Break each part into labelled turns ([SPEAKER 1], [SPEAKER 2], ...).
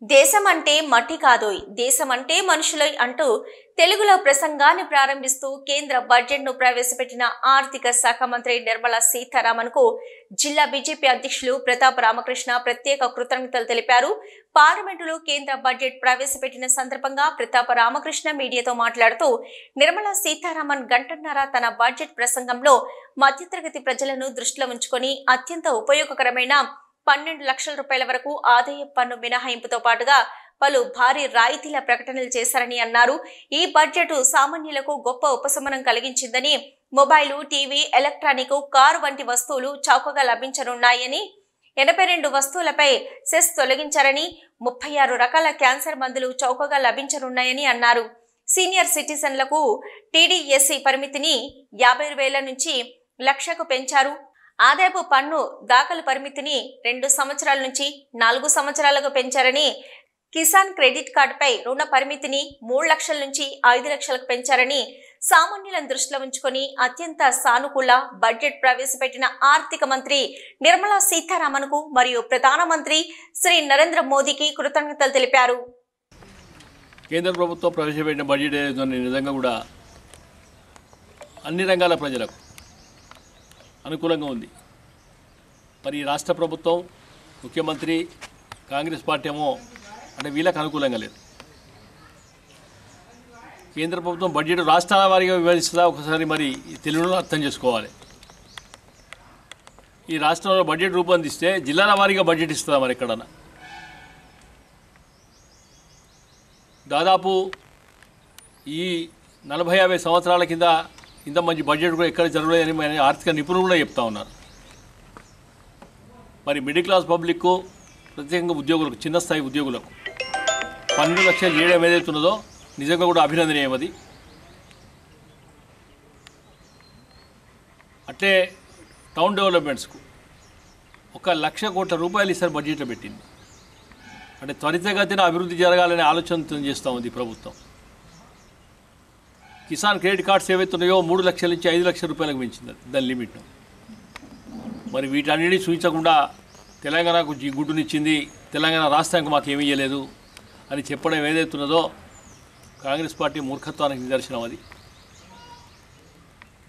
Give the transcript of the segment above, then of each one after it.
[SPEAKER 1] దేశమంటే మట్టి కాదోయ్, దేశమంటే మనుషులోయ్ అంటూ తెలుగులో ప్రసంగాన్ని ప్రారంభిస్తూ కేంద్ర బడ్జెట్ను ప్రవేశపెట్టిన ఆర్థిక శాఖ మంత్రి నిర్మలా సీతారామన్కు జిల్లా బీజేపీ అధ్యక్షులు ప్రతాప్ రామకృష్ణ ప్రత్యేక కృతజ్ఞతలు తెలిపారు. పార్లమెంటులో కేంద్ర బడ్జెట్ ప్రవేశపెట్టిన సందర్భంగా ప్రతాప్ రామకృష్ణ మీడియాతో మాట్లాడుతూ నిర్మలా సీతారామన్ గంటన్నర తన బడ్జెట్ ప్రసంగంలో మధ్యతరగతి ప్రజలను దృష్టిలో ఉంచుకొని అత్యంత ఉపయోగకరమైన 12 లక్షల రూపాయల వరకు ఆదాయ పన్ను మినహాయింపుతో పాటుగా పలు భారీ రాయితీల ప్రకటనలు చేశారని అన్నారు. ఈ బడ్జెట్ సామాన్యులకు గొప్ప ఉపశమనం కలిగించిందని, మొబైలు, టీవీ, ఎలక్ట్రానిక్, కారు వంటి వస్తువులు చౌకగా లభించనున్నాయని, 82 వస్తువులపై సెస్ తొలగించారని, 36 రకాల క్యాన్సర్ మందులు చౌకగా లభించనున్నాయని అన్నారు. సీనియర్ సిటిజన్లకు టీడీఎస్సీ పరిమితిని 50,000 నుంచి 1,00,000కు పెంచారు. ఆదాయపు పన్ను దాఖలు పరిమితిని 2 సంవత్సరాల నుంచి 4 సంవత్సరాలకు పెంచారని, కిసాన్ క్రెడిట్ కార్డుపై రుణ పరిమితిని 3 లక్షల నుంచి 5 లక్షలకు పెంచారని, సామాన్యులను దృష్టిలో ఉంచుకొని అత్యంత సానుకూల బడ్జెట్ ప్రవేశపెట్టిన ఆర్థిక మంత్రి నిర్మలా సీతారామన్కు మరియు ప్రధానమంత్రి శ్రీ నరేంద్ర మోదీకి కృతజ్ఞతలు తెలిపారు.
[SPEAKER 2] కేంద్ర ప్రభుత్వం ప్రవేశపెట్టిన బడ్జెట్ నిజంగా కూడా అన్ని రంగాల ప్రజలకు అనుకూలంగా ఉంది. మరి రాష్ట్ర ప్రభుత్వం, ముఖ్యమంత్రి, కాంగ్రెస్ పార్టీ ఏమో అంటే వీళ్ళకి అనుకూలంగా లేదు. కేంద్ర ప్రభుత్వం బడ్జెట్ రాష్ట్రాల వారీగా వివరిస్తుందా ఒకసారి మరి తెలుగులో అర్థం చేసుకోవాలి. ఈ రాష్ట్రంలో బడ్జెట్ రూపొందిస్తే జిల్లాల వారీగా బడ్జెట్ ఇస్తుందా మరి ఎక్కడన్నా? దాదాపు ఈ 40-50 సంవత్సరాల కింద ఇంత మంచి బడ్జెట్ కూడా ఎక్కడ జరగలేదని ఆర్థిక నిపుణులు కూడా చెప్తా ఉన్నారు. మరి మిడిల్ క్లాస్ పబ్లిక్, ప్రత్యేకంగా ఉద్యోగులకు, చిన్న స్థాయి ఉద్యోగులకు 12 లక్షలు చేయడం ఏదైతున్నదో నిజంగా కూడా అభినందనీయం. అది అట్లే టౌన్ డెవలప్మెంట్స్కు 1,00,000 కోట్ల రూపాయలు ఈసారి బడ్జెట్లో పెట్టింది. అంటే త్వరితగతిన అభివృద్ధి జరగాలనే ఆలోచన చేస్తూ ఉంది ప్రభుత్వం. కిసాన్ క్రెడిట్ కార్డ్స్ ఏవైతున్నాయో 3 లక్షల నుంచి 5 లక్షల రూపాయలకు పెంచింది దాని లిమిట్ను. మరి వీటన్నిటినీ చూపించకుండా తెలంగాణకు గుడ్డునిచ్చింది, తెలంగాణ రాష్ట్రానికి మాకు ఏమీ ఇవ్వలేదు అని చెప్పడం ఏదైతున్నదో కాంగ్రెస్ పార్టీ మూర్ఖత్వానికి నిదర్శనం. అది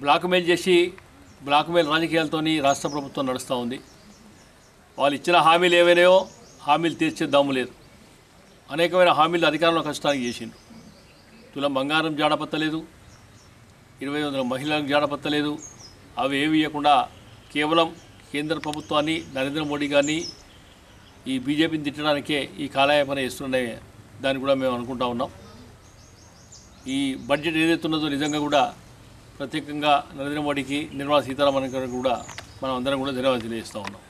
[SPEAKER 2] బ్లాక్మెయిల్ చేసి బ్లాక్మెయిల్ రాజకీయాలతో రాష్ట్ర ప్రభుత్వం నడుస్తూ ఉంది. వాళ్ళు ఇచ్చిన హామీలు ఏవైనాయో హామీలు తీర్చే దమ్ము లేదు. అనేకమైన హామీలు అధికారంలో కష్టానికి చేసిండ్రు. తులం బంగారం జాడపత్తలేదు, 2,500 మహిళలకు జాడపత్తలేదు. అవి ఏవి ఇవ్వకుండా కేవలం కేంద్ర ప్రభుత్వాన్ని, నరేంద్ర మోడీ గారిని, ఈ బీజేపీని తిట్టడానికే ఈ కాలయాపన చేస్తున్నాయి దాన్ని కూడా మేము అనుకుంటా ఉన్నాం. ఈ బడ్జెట్ ఏదైతున్నదో నిజంగా కూడా ప్రత్యేకంగా నరేంద్ర మోడీకి, నిర్మలా సీతారామన్ గారికి కూడా మనం అందరం కూడా ధన్యవాదాలు తెలియజేస్తూ ఉన్నాం.